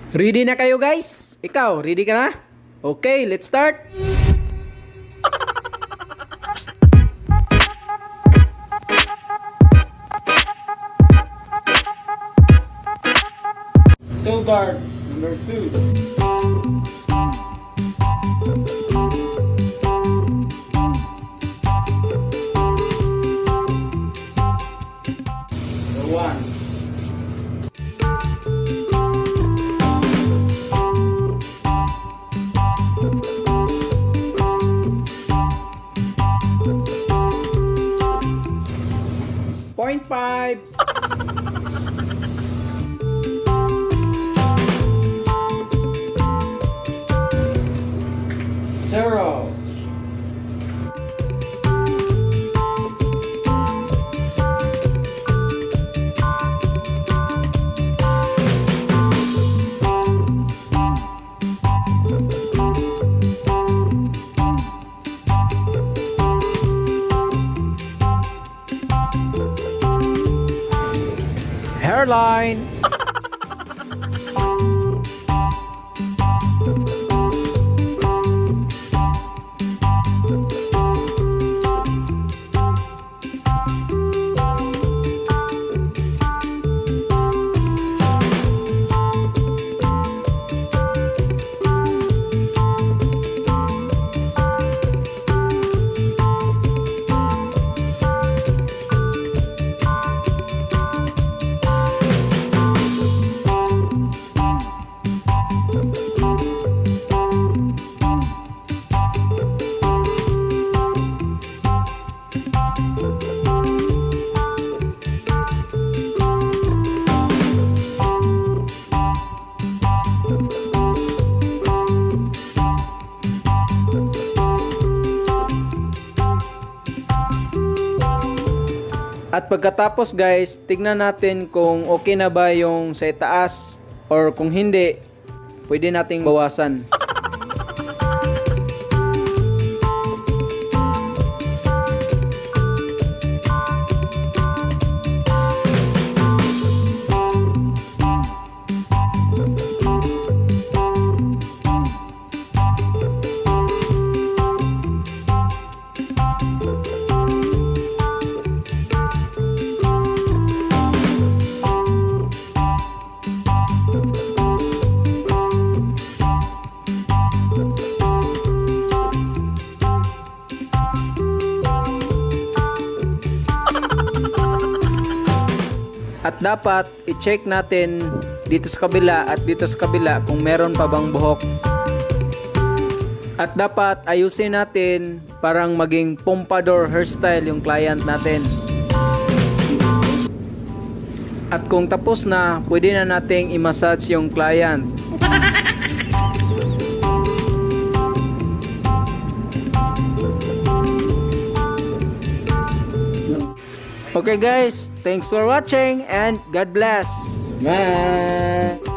Ready na kayo guys? Ikaw, ready ka na? Okay, let's start! Toe guard number 2. Number 1. Point 5. Zero. Hairline. At pagkatapos guys, tignan natin kung okay na ba yung sa itaas or kung hindi, pwede nating bawasan. At dapat i-check natin dito sa kabila at dito sa kabila kung meron pa bang buhok. At dapat ayusin natin parang maging Pompadour hairstyle yung client natin. At kung tapos na, pwede na nating i-massage yung client. Okay guys, thanks for watching and God bless. Bye.